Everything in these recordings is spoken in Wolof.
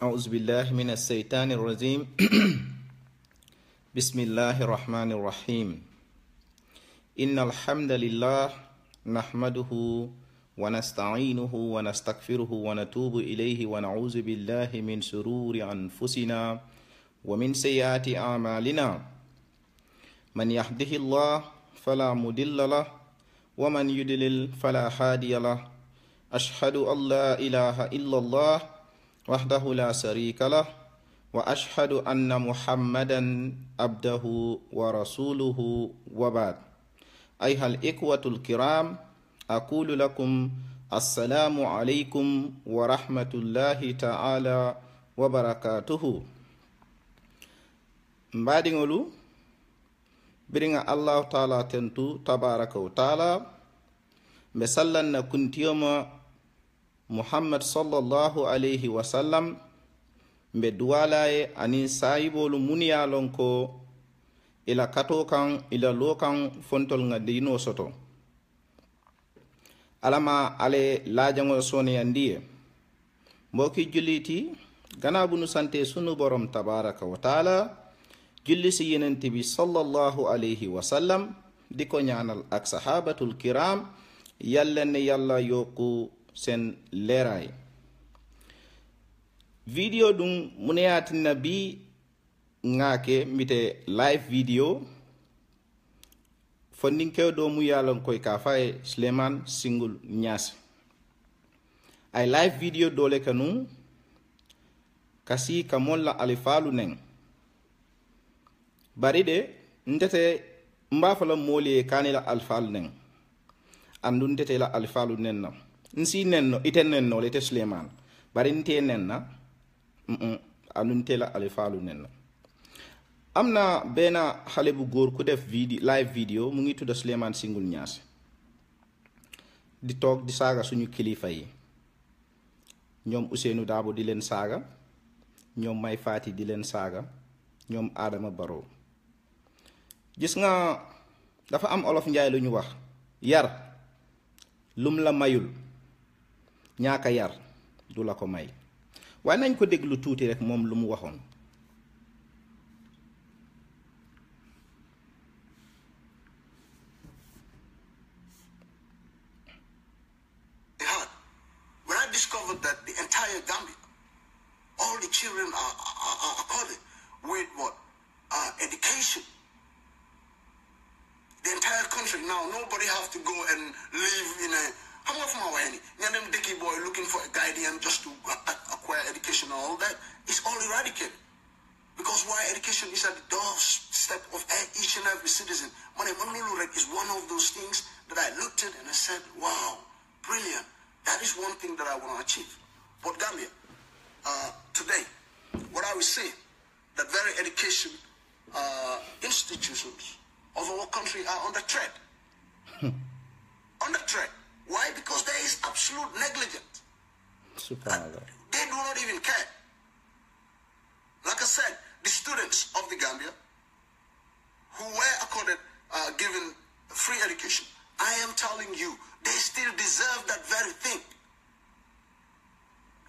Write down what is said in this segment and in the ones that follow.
أعوذ بالله من الشيطان الرجيم بسم الله الرحمن الرحيم إن الحمد لله نحمده ونستعينه ونستغفره ونتوب إليه ونعوذ بالله من شرور أنفسنا ومن سيئات أعمالنا من يهده الله فلا مضل له ومن يضلل فلا هادي له أشهد أن لا إله إلا الله وحده لا شريك له وأشهد أن محمدا عبده ورسوله وبعد أيها الإخوة الكرام أقول لكم السلام عليكم ورحمة الله تعالى وبركاته مبادئ برنا الله تعالى تنتو تبارك وتعالى مسلنا كنت يوم محمد صلى الله عليه وسلم mbe duwalaye anin sayibolu muniya lonko ila kato kan ila lokan fontol nga dino soto alama ale lajango soni andiye mboki juliti gana bunu sante sunu borom tabaraka wa taala julli si yenente bi sallallahu alayhi wa sallam diko ñaanal ak sahabatul kiram yalla ne yalla yokku sen leray video dum muneyatina bi ngake mbite live video fondinkew do mu yalon koy ka fay Suleiman Singul Niasse ay live video dole kanu kasi kamolla alifalu neng bari de ndete mbafala moli kanila alfalu neng andu ndete la alfalu nenna nsi nenno iten nenno le te Suleiman bari nte nenna anunte la alifalu nenna amna bena xale bu góor ku def live video mu ngi tudda Suleiman Singul Niasse di toog di saaga suñu kilifa yi ñoom Ousseynou Dabo di leen saaga ñoom May Fati di leen saaga ñoom Adama Barrow gis nga dafa am olof njaay lu ñu wax yar lum la mayul ñaaka yar du la ko may waaye nañ ko déglu tuuti rek moom lu mu waxoon when I discovered that the entire Gambia, all the children are accorded with what? Education. The entire country now, nobody have to go and live in a how much more any them dicky boy looking for a guardian just to acquire education and all that is all eradicated. Because why education is at the doorstep of each and every citizen. Money Manulurek is one of those things that I looked at and I said, wow, brilliant. That is one thing that I want to achieve. But Gambia, today, what I will say, that very education institutions of our country are under threat. Under threat. Why? Because there is absolute negligence. They do not even care. Like I said, the students of the Gambia who were accorded, given free education, I am telling you, they still deserve that very thing.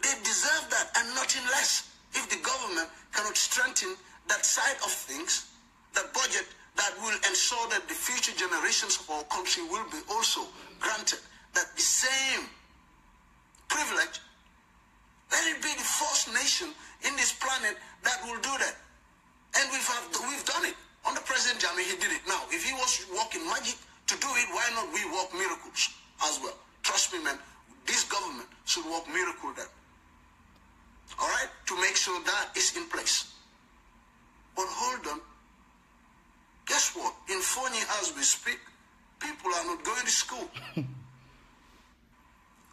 They deserve that and nothing less. If the government cannot strengthen that side of things, that budget that will ensure that the future generations of our country will be also granted that the same privilege, let it be the first nation in this planet that will do that. And we've done it. Under President Jammeh, he did it. Now, if he was working magic to do it, why not we work miracles as well? Trust me, man, this government should work miracle then. All right? To make sure that is in place. But hold on. Guess what? In Fonyi, as we speak, people are not going to school.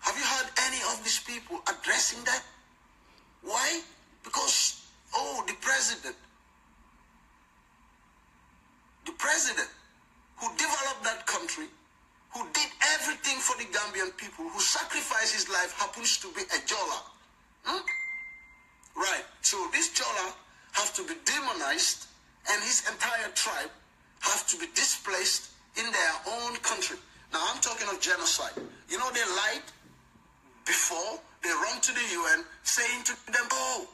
Have you heard any of these people addressing that? Why? Because, the president who developed that country, who did everything for the Gambian people, who sacrificed his life, happens to be a Jola. Right. So this Jola have to be demonized, and his entire tribe have to be displaced in their own country. Now, I'm talking of genocide. You know, they lied before they run to the UN saying to them, oh,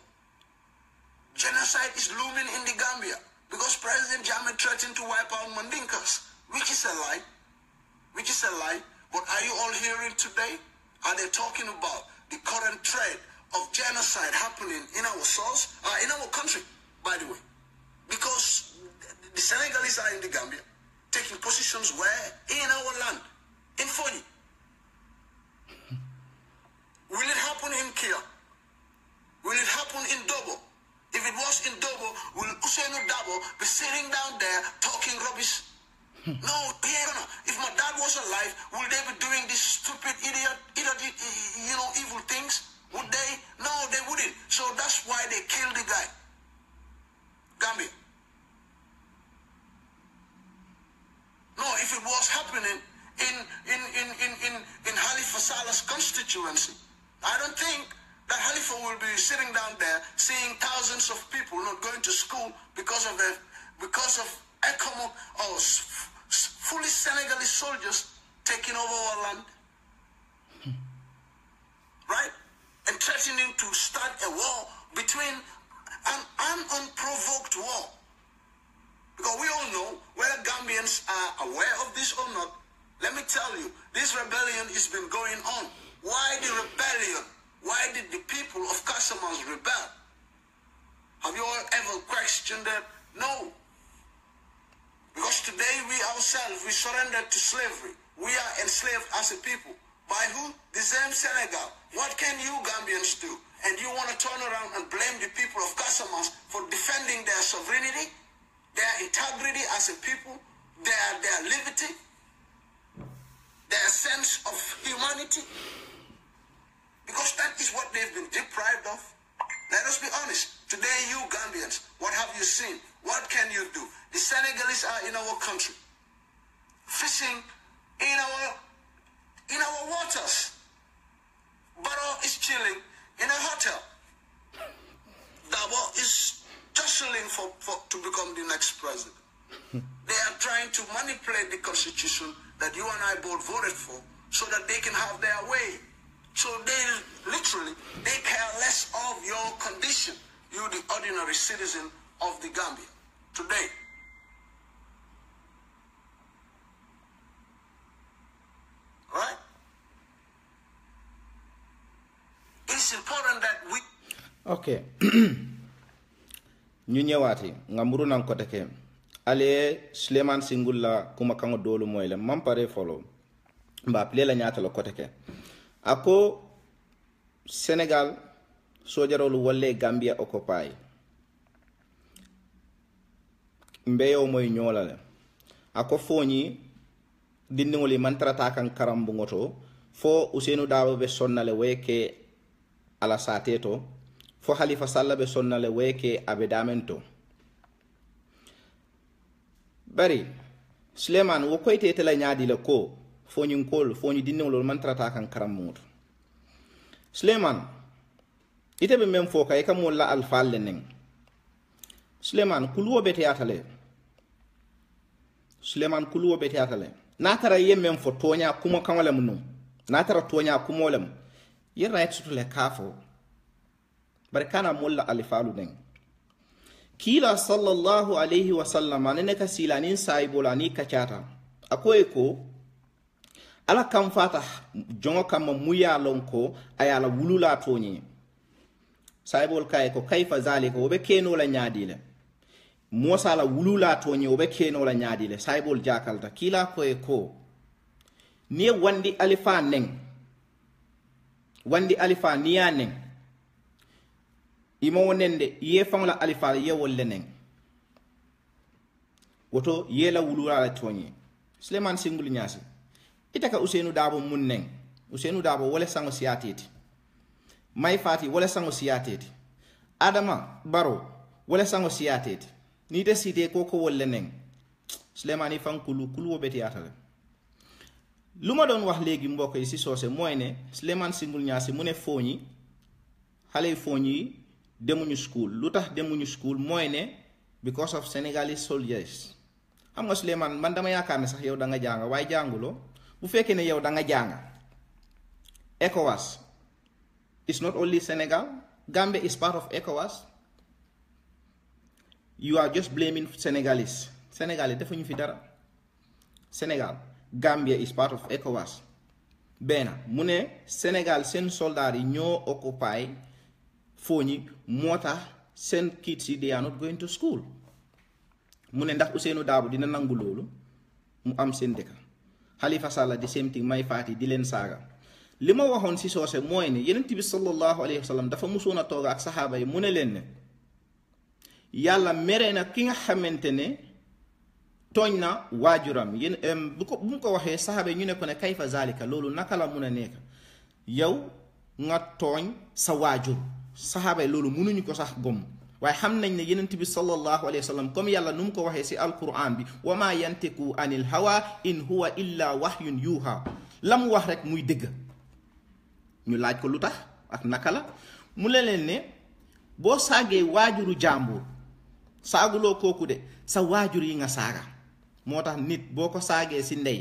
Genocide is looming in the Gambia because President Jammeh threatened to wipe out Mandinkas, which is a lie. Which is a lie. But are you all hearing today? Are they talking about the current threat of genocide happening in our source, in our country, by the way? Because the Senegalese are in the Gambia, taking positions where? In our land, in Fonyi. Will it happen in Kia? Will it happen in Dobo? If it was in Dobo, will Usainu Dabo be sitting down there talking rubbish? No, if my dad was alive, would they be doing these stupid, evil things? Would they? No, they wouldn't. So that's why they killed the guy. Gambia. No, if it was happening in Halifa Salah's constituency, I don't think that Halifa will be sitting down there seeing thousands of people not going to school because of ECOMOG or fully Senegalese soldiers taking over our land. Right? And threatening to start a war between an unprovoked war. Because we all know whether Gambians are aware of this or not. Let me tell you, this rebellion has been going on. Why the rebellion? Why did the people of Casamance rebel? Have you all ever questioned that? No. Because today we ourselves, we surrendered to slavery. We are enslaved as a people. By who? The same Senegal. What can you Gambians do? And you want to turn around and blame the people of Casamance for defending their sovereignty, their integrity as a people, their liberty, their sense of humanity? Because that is what they've been deprived of. Let us be honest. Today, you Gambians, what have you seen? What can you do? The Senegalese are in our country, fishing in our waters. Barrow is chilling in a hotel. Dabo is jostling to become the next president. They are trying to manipulate the constitution that you and I both voted for so that they can have their way. So they care less of your condition, you the ordinary citizen of the Gambia today. Right? It's important that we... Okay. ñu ñëwaati nga mburu nan ko teke ale Suleiman Singulla kuma kango dolu moyle mampare folo mba ple la ñaata la ko teke ako Senegal sojarolu wolle Gambia occupy mbeyo moy ñolale ako foñi dindingoli man trata kan karambu ngoto fo Ousainou Darboe be sonnale weke ala sateto fo Halifa Sallah be sonnale weke abe damento bari Suleiman wo koyte tela nyaadi le ko foñi kol foñi dindingol man trata kan karambu ngoto Suleiman ite be mem fo kay kam wala alfal len Suleiman kuluwo bete atale Suleiman kuluwo bete atale na tara yemem fo tonya kuma kanwala munu na tara tonya kuma wala yin right to le kafo barkana mulla alfalu den kila sallallahu alaihi wasallam ne ka silanin saibulani kachata akoy ko ala kam fata jongo kam muya lonko ayala wulula tonyi saibol kay ko kayfa zalika obe keno la nyaadile Musa la wulula tonyi obe keno la nyaadile saibol jakalta kila ko ni wandi alifa niya neng imo wonende ye fangla alifa ye wolle neng woto ye la wulula la tonyi Suleiman Singul nyasi itaka Ousainou Darboe mun neng Ousainou Darboe wala sango siyateti Mai Fati wala sango siyateti Adama Barrow wala sango siyateti ni deside koko wolle neng Suleimani fan kulu wo beti atale luma don wax legi mbokk yi ci sosé moy ne Suleiman Singul Niasse mu ne foñi xalé foñi demuñu school lutax demuñu school moy ne because of Senegalese soldiers xam nga Suleiman man dama yaakaar ne sax yow da nga jàng way jàngulo bu fekkee ne yow da nga jàng ECOWAS is not only Senegal, Gambia is part of ECOWAS. you are just blaming Senegalese. Sénégal defuñu fi dara. Sénégal Gambia is part of ECOWAS. benn mu ne Sénégal seen soldats yi ñoo occupy fooñi moo tax seen kids yi they are not going to school. mu ne ndax Ousseynou Dabo dina nangu loolu mu am seen dëkk. Halifa Sallah di same thing may faati di leen saaga. li ma waxoon si soose mooy ne Yonent bi sallallahu alayhi wa sallam dafa musoon a toog ak saxaaba yi mu ne leen ne yàlla mere na ki nga xamante ne tooñ na waajuram yéen bu mu ko waxee saxaaba yi ñu ne ko ne kayfa zalika loolu naka la mun a nekk yow nga tooñ sa waajur saxaaba yi loolu munuñu ko sax gom waaye xam nañ ne Yonent bi sallallahu alayhi wa sallam comme yàlla nu mu ko waxee si alquran bi wa ma yantiku anil hawa in huwa illa wahyun yuha la mu wax rek muy dëgg. ñu laaj ko lu tax ak naka la mu leen ne boo saagee waajuru jàmbur saaguloo kooku de sa waajur yi nga saaga moo tax nit boo ko saagee si ndey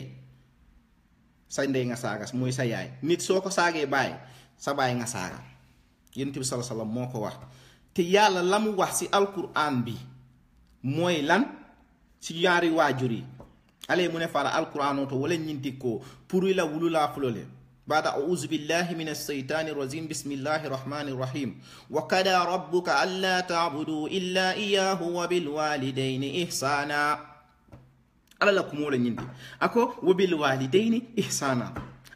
sa ndey nga saaga mooy sa yaay nit soo ko saagee baay sa baay nga saaga Yonent bi sallallahu alayhi wasallam moo ko wax te yàlla la mu wax si alquran bi mooy lan si ñaari waajur yi ale mu ne fara alquran oto wala ñinti ko pour la wulu laa fulole بعد أعوذ بالله من الشيطان الرجيم بسم الله الرحمن الرحيم وقضى ربك ألا تعبدوا إلا إياه وبالوالدين إحسانا على لكم ولا نيندي أكو وبالوالدين إحسانا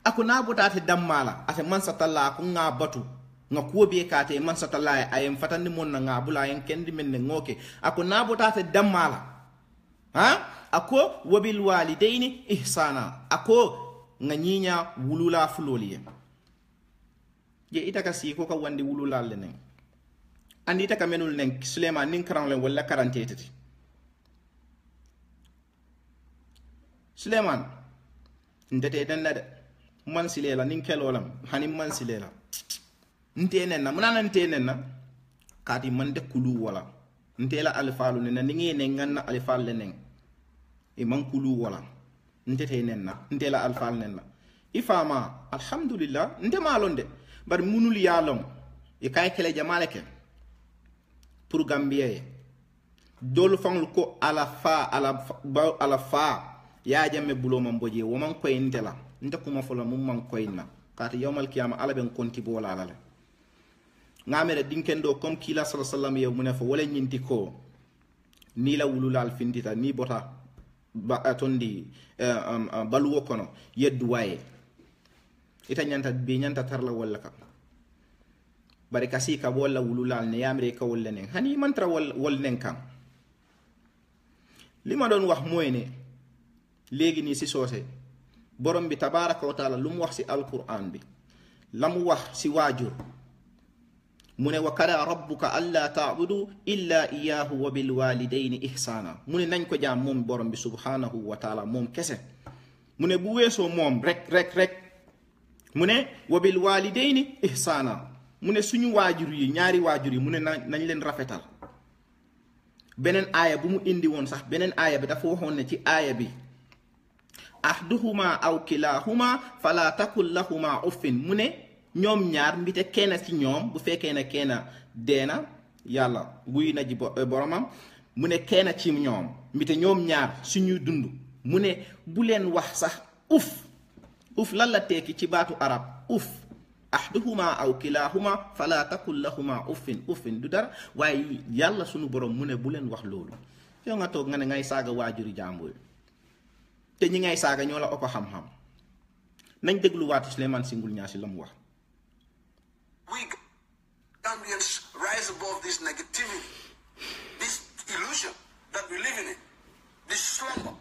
أكو نابوتات دمالا أتى من ستلا أكو نابتو ngakuo be kate man satala ayem fatandi mon nga bula yen kendi men ngoke ako nabotata dammala ha ako wabil walidaini ihsana ako nga ñiña wulula fuloliye je itaka si ko ka wandi wulula lenen andi itaka menul nen Suleiman nin karan len wala karantete Suleiman ndete den de man silela nin kelolam hani man silela ntenen na munana ntenen na kati man de kulu wala ntela alfalu ne ni ngene nganna alfal lenen e man kulu wala ntete nenna ntela alfal nenna ifama alhamdulillah nte malonde bar munul yalon e kay kele jamale ke pour gambie dol fangul ko ala fa ya jamme bulo man boje wo man koy ntela nte kuma fola mum man koyna kati yawmal qiyama ala ben konti bo la la ngamere dinkendo comme kila sallallahu alaihi wasallam yow munefa wala nyinti ko ni la wululal findita ni bota ba atondi baluwo kono yeddu waye ita nyanta be nyanta tarla walla ka bari kasi ka walla wululal ne yamre ka walla nen hani mantra wol nen kam lima don wax moy ne legi ni si sosé borom bi tabaaraku wa taala lum wax si alquran bi lam wax si wajur mune wa kada rabbuka alla ta'budu illa iyyahu wa bil walidayni ihsana mune nañ ko jam mom borom bi subhanahu wa ta'ala mom kesse mune bu weso mom rek mune wa bil walidayni ihsana mune suñu wajur yi ñaari wajur yi mune nañ leen rafetal benen aya bu mu indi won sax benen aya bi dafa waxon ne ci aya bi ahduhuma aw kilahuma fala takul lahuma uffin mune ñoom ñaar mbite kenn ci ñoom bu fekkee ne kenn deena yàlla guy na ji boromam mu ne kenn ci ñoom mbite ñoom ñaar suñuy dund mu ne bu leen wax sax uf lan la tekki ci baatu arab uf ahduhuma aw kilahuma fala takul lahuma uffin du dara waaye yàlla suñu borom mu ne bu leen wax loolu yow nga toog nga ne ngay saaga waajuri jàmbur te ñi ngay saaga ñoo la ëpp xam-xam nañ dégluwaat Souleymane Singul Niasse la mu wax. We Gambians rise above this negativity, this illusion that we live in it, this slumber,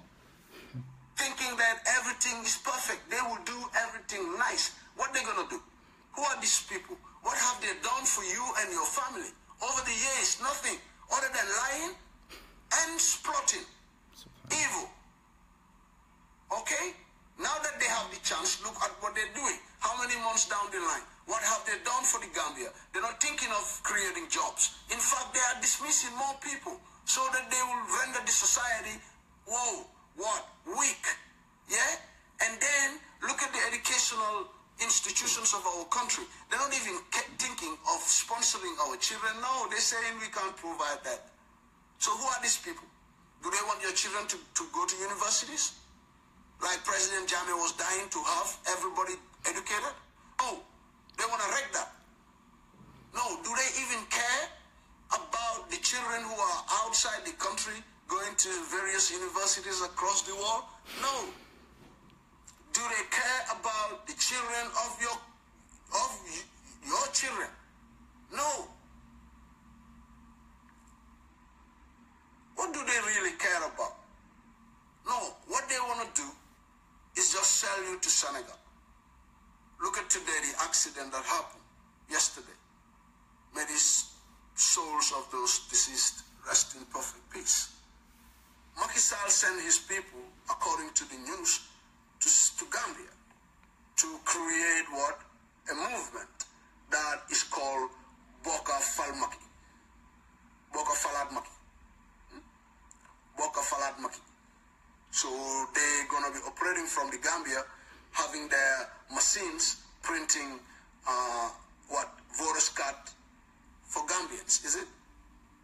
thinking that everything is perfect. They will do everything nice. What they gonna do? Who are these people? What have they done for you and your family? Over the years, nothing other than lying and plotting, evil. Okay? Now that they have the chance, look at what they're doing. How many months down the line? What have they done for the Gambia? They're not thinking of creating jobs. In fact, they are dismissing more people so that they will render the society, weak. Yeah? And then look at the educational institutions of our country. They're not even thinking of sponsoring our children. No, they're saying we can't provide that. So who are these people? Do they want your children to go to universities? Like President Jammeh was dying to have everybody educated? Oh, they want to wreck that. No, do they even care about the children who are outside the country going to various universities across the world? No. Do they care about the children of your children? No. What do they really care about? No, what they want to do is just sell you to Senegal. Look at today, the accident that happened yesterday. May the souls of those deceased rest in perfect peace. Macky Sall sent his people, according to the news, to Gambia to create what? A movement that is called Boka Falmaki. Boka Falad Maki. Boka Falad Maki. So they're going to be operating from the Gambia, having their machines printing voters card for Gambians, is it?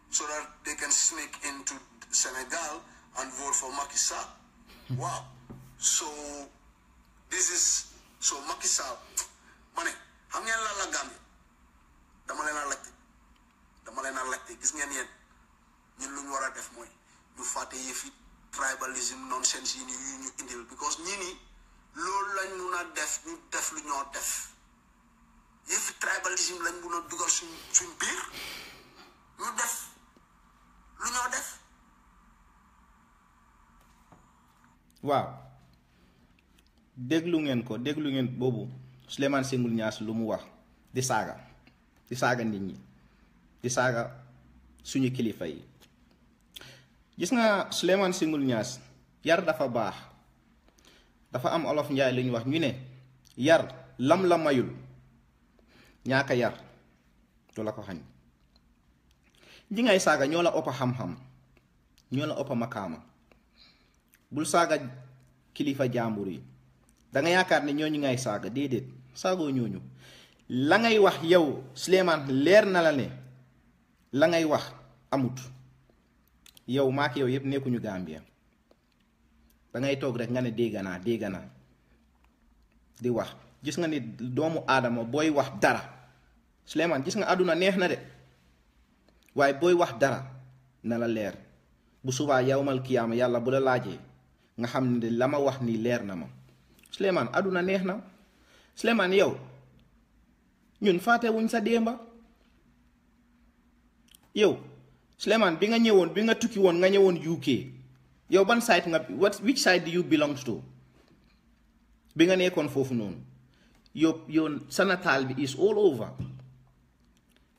So that they can sneak into Senegal and vote for Macky Sall. Wow. So Macky Sall, mane, xam ngeen la Gambia? Dama leen a laajte gis ngeen yéen ñun lu ñu war a def mooy ñu fàtte yëfi tribalism nonsense yi ñu indil because ñii nii loolu lañ mun a def ñu def lu ñoo def yëfi tribalism lañ mun a dugal suñ biir ñu def lu ñoo def. waaw déglu ngeen boobu Souleymane Sengul Niass lu mu wax di saaga nit ñi di saaga suñu kilifa yi. gis nga Souleymane Sengul Niass yar dafa baax, dafa am olof njaay lu ñu wax ñu ne yar lam la mayul ñaaka yar du la ko xañ. ji ngay saaga ñoo la ëpp xam-xam, ñoo la ëpp makaama. bul saaga kilifa jàmbur yi danga yaakaar ne ñooñu ngay saaga, déedéet saagoo ñooñu. la ngay wax yow Souleymane leer na la ne la ngay wax amut. yow maak yow yëpp nekkuñu Gambia, dangay toog rek nga ne dégg naa di wax. gis nga ni doomu aadama booy wax dara Souleymane, gis nga àdduna neex na de, waaye booy wax dara na la leer. bu subaa yawmal kiyaama yàlla bu la laajee nga xam ne la ma wax nii leer na ma. Souleymane, àdduna neex na. Souleymane, yow ñun fàttewuñ sa démba. yow Souleymane, bi nga tukki woon nga ñëwoon UK, yow ban side which side do you belong to? bi nga nekkoon foofu noonu yow sa nataal bi is all over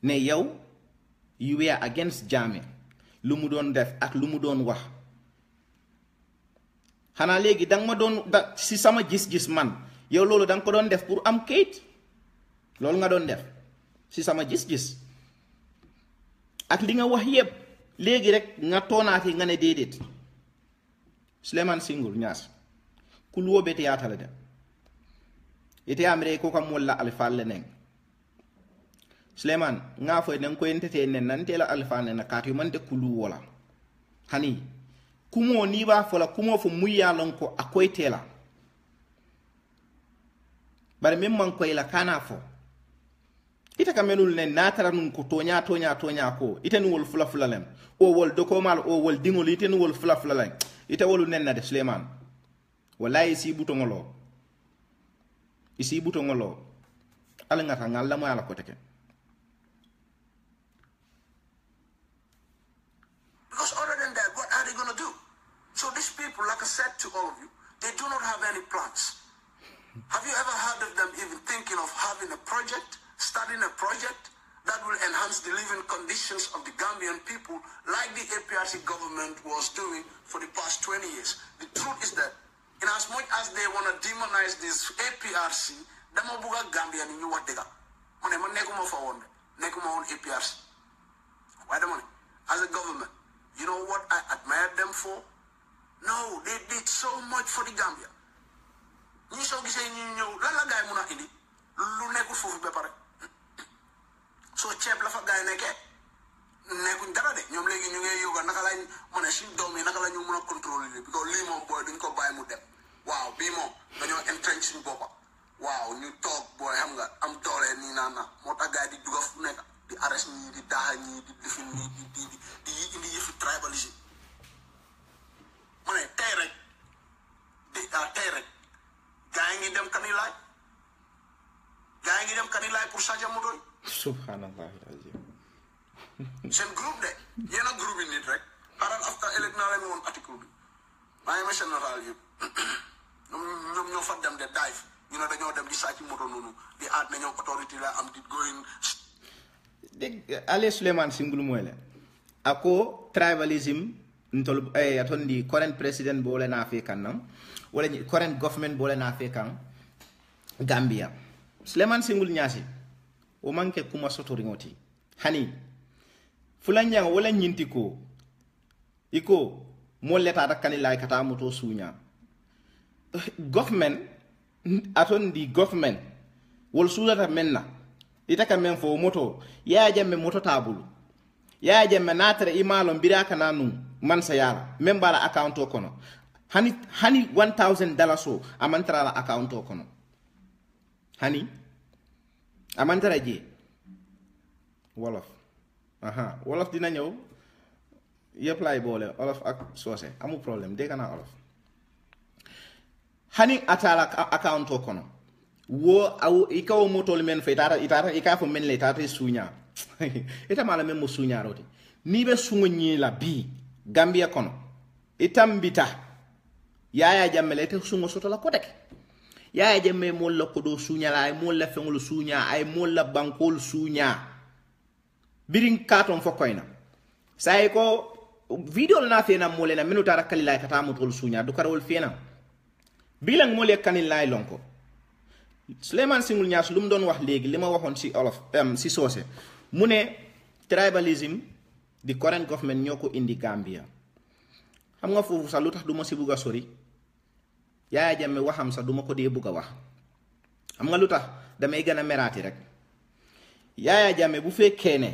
ne yow you were against Jammeh, lu mu doon def ak lu mu doon wax. xanaa léegi danga ma doon si sama gis-gis man yow loolu danga ko doon def pour am kayit, loolu nga doon def si sama gis-gis. ak li nga wax yépp léegi rek nga toonaati nga ne déedéet. Souleymane Sengul Niass kul wo bete yatala de ite amre ko kam wala alfal nen. Souleymane nga fo nen ko entete nen nante la alfal nen katu mante kulu wala hani kumo ni ba fola kumo fo muyalon ko akoy tela bare mem man koy la kana fo ita kamenul ne natara nun ko tonya ko ita nu wol fula lem o wol doko mal o wol dingol ita nu wol fula lem ita wolu nen na de Souleymane wallahi isi buto ngolo ala ngata ngal la mo ala ko teke. Because other than that, what are they going to do? So these people, like I said to all of you, they do not have any plans. Have you ever heard of them even thinking of having a project, starting a project that will enhance the living conditions of the Gambian people like the APRC government was doing for the past 20 years? The truth is that in as much as they want to demonize this APRC, dama buga Gambia ni ñu wax dëgg man nekkuma fa woon APRC waaye dama ne as a government, you know what I admire them for? No, they did so much for the Gambia. ñi soo gisee ñu ñëw lan la gaay mun a indi lu nekkul foofu ba pare soo ceeb la fa gaay nekkee nekku defuñ dara de ñoom léegi ñu ngi yoga naka lañ mën a suñ doom yi naka la ñu mën a contrôler lii because lii moom booy duñ ko bàyyi mu dem waaw bii moom dañoo entrench suñ boppa waaw ñu toog booy xam nga am doole nii naan na moo tax gars yi di duga fu nekk di arrest ñii di daaxa ñii di lifin ñii di indi yëfi tribalisme ma ne tey rek gars yi ngi dem Kanilaay pour changer moto yi subhanallah alazim seen groupe de yéen a groupe yi nit rek xaaral after elect naa leen woon article bi maa ngi ma seen nataal yëpp ñoom ñoo fa dem de dive ñu ne dañoo dem di sàcc moto noonu di aat na ñoom autorité la am di going deg ale Suleiman Singul moyle ako tribalism ntol atondi current president bole na fe kanam wala current government bole na fe kan Gambia Suleiman Singul nyasi o manke kuma soto ringoti hani fulanyang wala nyinti ko iko mo leta da kanilay kata moto sunya government atondi government wol sulata menna itaka men fo moto ya jamme moto tabulu ya jamme natre imalo mbira kana nu man sayala membala account o kono hani $1000 so amantara la account o kono hani amantara je wolof wolof dina ñew yep lay bolé wolof ak sosé amu problème de kana wolof hani atala account o kono wo aw ikaw motol men fe itata ikafo men le tata sunya ita mala men mo sunya roti ni be sungo nyi la bi Gambia kono itambita yaya jamme le te sungo soto la kodek yaya jamme mo la ko do sunya la ay mo la fengol sunya ay mo la bankol sunya birin katon fokoyna say ko video na fena mo le na minuta rakali kata motol sunya du karol fena bilang mo le kanil lay lonko Suleiman Singul Niass lu mu doon wax léegi li ma waxoon si olof si soose mu ne tribalism di current government ñoo ko indi Gambia xam nga foofu sax lu tax du ma si bugg a sori Yaya Jammeh waxam sax du ma ko dee bugg a wax xam nga lu tax damay gën a meraati rek Yaya Jammeh bu fekkee ne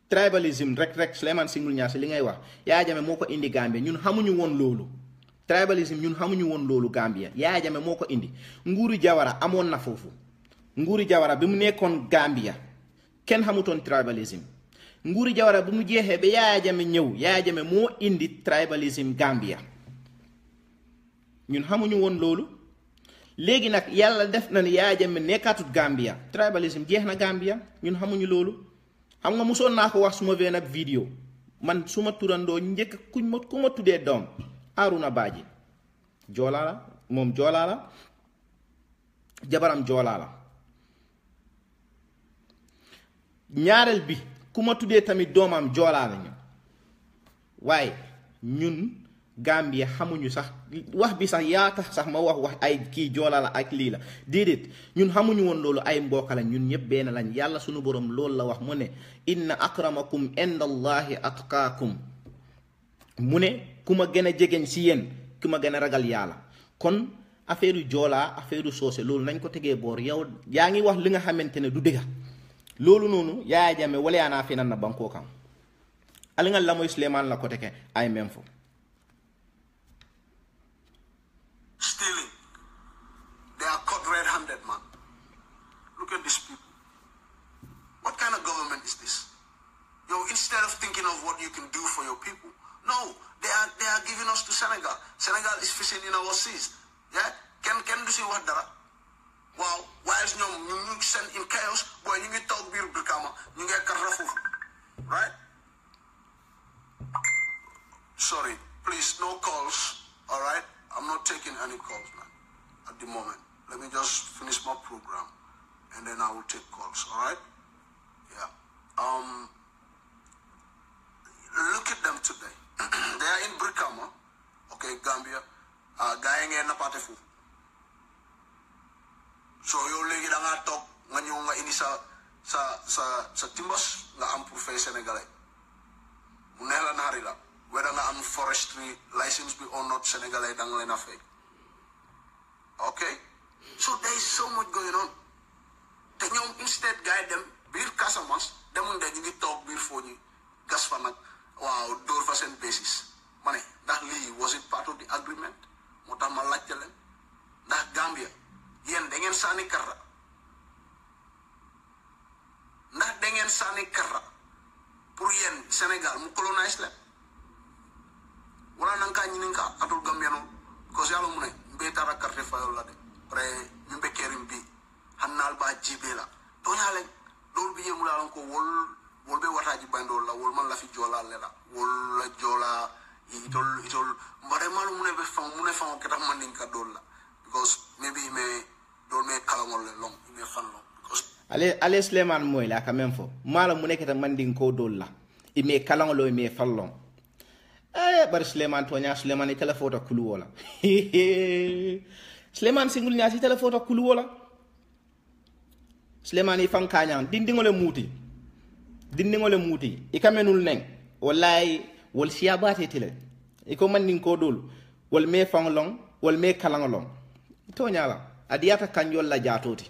tribalism rek Suleiman Singul Niass li ngay wax Yaya Jammeh moo ko indi Gambia ñun xamuñu woon loolu tribalism ñun xamuñu woon loolu Gambia Yaya Jammeh moo ko indi nguuru Jawara amoon na foofu nguuru Jawara bi mu nekkoon Gambia kenn xamutoon tribalism nguuru Jawara bi mu jeexee ba Yaya Jammeh ñëw Yaya Jammeh moo indi tribalism Gambia ñun xamuñu woon loolu léegi nag yàlla def na ne Yaya Jammeh nekkaatut Gambia tribalism jeex na Gambia ñun xamuñu loolu xam nga musoon naa ko wax suma veen ab vidéo man suma turandoo njëkk ku ma tuddee doom Aruna Baji Joola la moom Joola la jabaram Joola la ñaareel bi ku ma tuddee tamit doomam Joola la ñu waaye ñun Gambia xamuñu sax wax bi sax yaa tax sax ma wax ay kii Joola la ak lii la déedéet ñun xamuñu woon loolu ay mbokk la ñun ñëpp benn lañ yàlla sunu borom loolu la wax mu ne inna akramakum indallahi atqaakum mu ne ku ma gën a jegeñ si yéen ku ma gën a ragal yàlla kon affaire yu Joola affaire yu soose loolu nañ ko tegee boor yow yaa ngi wax li nga xamante ne du dëgga loolu noonu Yaya Jammeh wala yaa naa fi nan na bankoo kam ali nga la mooy Suleiman la ko teke ay même fo stealing. They are caught red-handed, man. Look at these people. What kind of government is this? Yo, instead of thinking of what you can do for your people, no, they are giving us to Senegal. Senegal is fishing in our seas. Yeah? Can do see what that? Wow, whilst you send in chaos, boy, you talk beer Brikama, you get Karafu. Right? Sorry, please, no calls. Alright? I'm not taking any calls, man, at the moment. Let me just finish my program, and then I will take calls, all right? Yeah. Look at them today. They are in Brikama, okay, Gambia. Gayeng na patefu. So yo legi da nga tok nga ñew nga indi sa timbas nga am pour faire Sénégalais. Mu neex la naari la. Whether nga am forestry license be or not, Senegalese dang leen a fay. Okay? So there is so much going on. Te ñoom instead guide them biir Casamance demuñ de ñu ngi toog biir foo ñi gas fa nag waaw dóor fa seen basis ma ne ndax lii was it part of the agreement moo tax ma laajte leen ndax Gambia yéen da ngeen sànni karta ndax da ngeen sànni karta pour yéen Sénégal mu colonise leen wala nanka ñinin ka atul Gambiano because yàlla mu ne mbee tara carte fayol la de pre ñu mbekkeerim bi hannal ba jibe la toña leen loolu bi yemu la ko wol be wataji bandol la wol man la fi jola le la wol la jola itol mbare malu mu ne be fam mu ne fam ke tax man ninka dol la because maybe me dol me kalangol le long me fan long because ale Suleiman moy la quand même fo mala mu nekata mandin ko dol la ime kalangolo ime fallon bar Suleiman toña Suleiman telefoto kulu wala Suleiman singul nya si telefoto kulu wala Suleiman yi fan kañan dindingole muti i kamenul neng wallahi wal siyabate tele i ko mandin ko dol wal me fanglong wal me kalangolong toña la adiyata kanjol la jatoti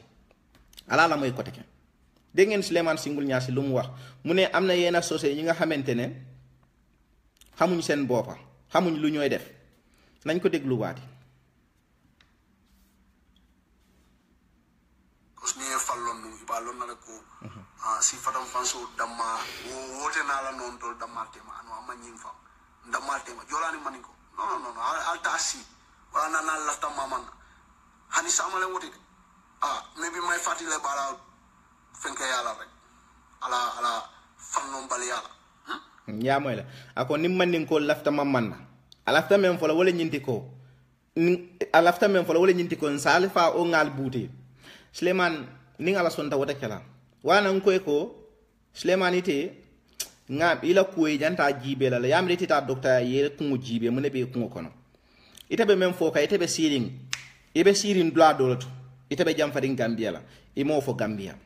ala la moy côté ke de ngeen Suleiman singul nya si lum wax mu ne amna yena sosé yi nga xamantene xamuñ sen bopa xamuñ lu ñoy def nañ ko deglu waati kos ni fallon nu balon na ko si fatam fanso damma wote na la non tol damma tema anu amma nyim fa damma tema jolani maniko no alta si wala na lafta maman hani samale wote maybe my fati le bala fenke yala rek ala fannon bal yala ya moy la ako nim mandin ko lafta mamanna alafta men fola wala nyinti ko alafta men fola wala nyinti ko salifa o ngal buti Suleiman ni ngala sonta wata kala wana ngoy ko Suleiman ite ngam ila kuwe janta jibe la yamre tita docteur yele kungu jibe mun be kungu kono itabe men foka itabe siring ibe sirin dula doloto itabe jam fadin Gambia la imo fo Gambia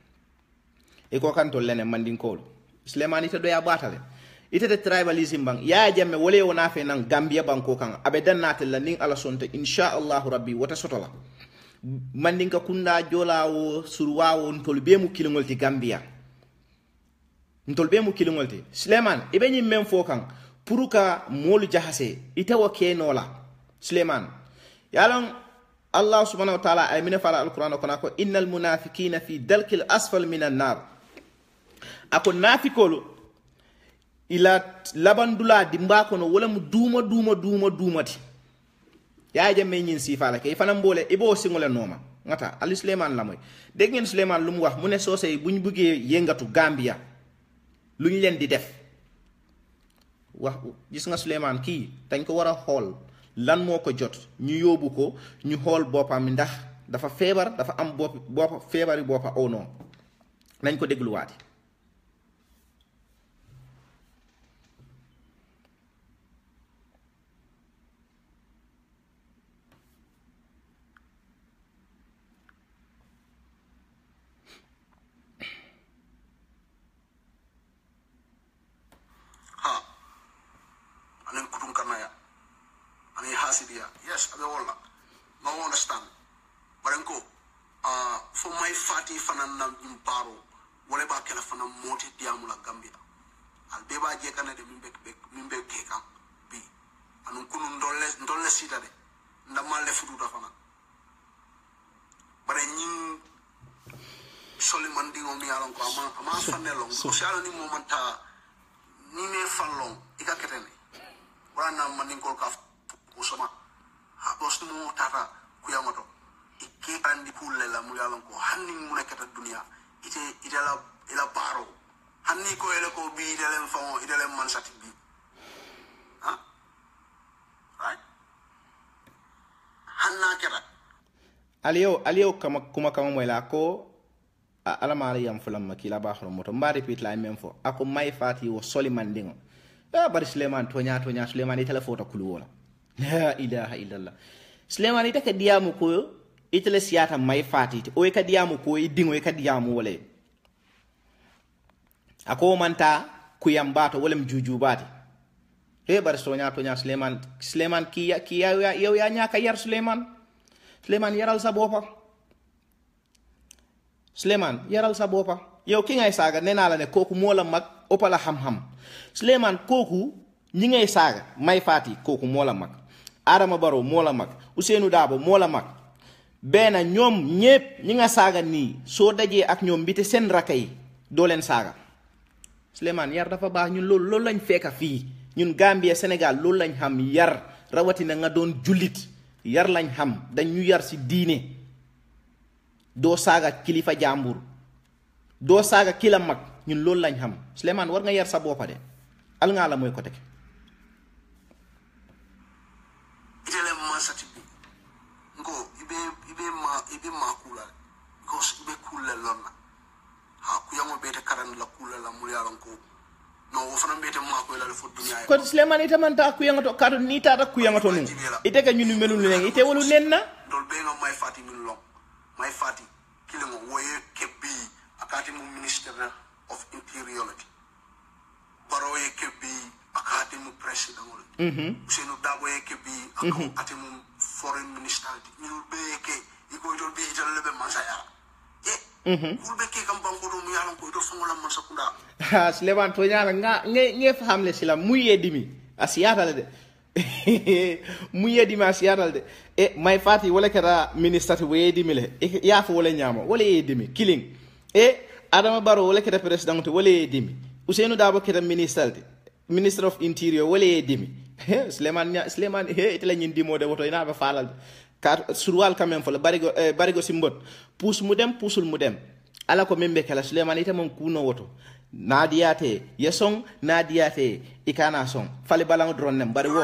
e ko kanto lene mandin ko Suleiman ite do ya batale ite de tribalism bang ya jamme wole wona fe nan Gambia banko kan abe dannatel la ning ala sonte insha Allah rabbi wata sotola mandin ka kunda jolawo surwawo ntol be mu kilingol ti Gambia ntol be mu kilingol ti Suleiman ibe nyim men fo kan puruka molu jahase ite wo kenola Suleiman yalon Allah subhanahu wa ta'ala ay min fala alquran ko nako innal munafiqina fi dalkil asfal minan nar ako nafikolo ila labandula dimba kono wala mu duumati yaaje me nyin sifala ke fanam bolé ibo singole noma ngata ali Suleiman lamoy deg ngeen Suleiman lum wax mu ne sosé buñ bëggé yengatu Gambia luñ leen di def wax gis nga Suleiman ki dañ ko wara xol lan moko jot ñu yobu ko ñu xol bopam ndax dafa febar dafa am bop febari bopa o non nañ ko deglu waati yes abe wala no understand barenko for my fati fanan na imparo wala ba kala fanan moti diamu la Gambia al beba je kana de mimbe keka bi anun kunu ndolle sita de ndamal le futu da fanan bare nyin Soliman dingo mi alon ko ama fanelo ko sala ni momenta ni me fallon ika ketene wana manin ko ka usama habos mo tata kuyamoto ikke andi pulle la mu yalon ko hanni mu nekata dunia ite la ila baro hanni ko ele ko bi ite len famo ite len man sati bi ha right hanna kera aliyo kuma moy la ko ala mari yam fulam makila baxro moto mba repeat la même fo ako may fati wo Soliman dingo bari Suleiman tonya Suleiman ite la foto kulu wala la ilaha illallah Suleiman ite ka diamu ko ite le siata may fati o ka diamu ko dingo ka diamu wala ako manta kuyambato wala mjujubati bari tonya Suleiman ki yow ya ñaka yar Suleiman yaral sa bopa Suleiman yaral sa bopa yow ki ngay saga neena la ne koku mo la mag ëppala xam-xam Souleymane kooku ñi ngay saaga Mai Fatty kooku moo la mag Adama Barrow moo la mag Ousainou Darboe moo la mag benn ñoom ñépp ñi nga saaga nii soo dajee ak ñoom mbite seen rakka yi doo leen saaga Souleymane yar dafa baax ñun loolu lañ fekka fii ñun Gambia Sénégal loolu lañ xam yar rawatina nga doon jullit yar lañ xam dañ ñu yar si diine doo saaga kilifa jàmbur doo saaga ki la mag ñun loolu lañ xam Souleymane war nga yar sa boppa de al ngaa la mooy ko teg itele masati bi ngo ibe makula because ibe kula lonna ha kuyamo bete karan la kula la mulyaron ko no wo fana bete mako la fo dunya ko Souleymane ite man ta kuyanga to kado ni tata kuyanga to nu ite ka ñunu melul len ite wolu len na dol be nga Mai Fatty min long Mai Fatty kilimo woye kebbi akati mu minister of interiority Barrow ye kebbi akati mu president Ousainou Darboe ye kebbi akati mu foreign minister ñu be ke iko dol bi ital lebe masaya kulbe ke kam banko do mu yalan ko do fongola man sakunda ha Souleymane to ñala nga nge famle sila muy yedimi asiyata de mu yedimi asiyata de e Mai Fatty wala kara minister wo yedimi le ya fo wala ñama wala yedimi killing e Adama Barrow wala kara president wala yedimi Ousainou Darboe kara minister of interior wala yedimi Souleymane itela ñin dimo de woto ina be falal car surwal quand même fo barigo simbot pousse mu dem poussul mu dem ala ko membe kala Souleymane ite mom kuno woto nadiyate yesong nadiyate ikana song fali balang drone nem bari wo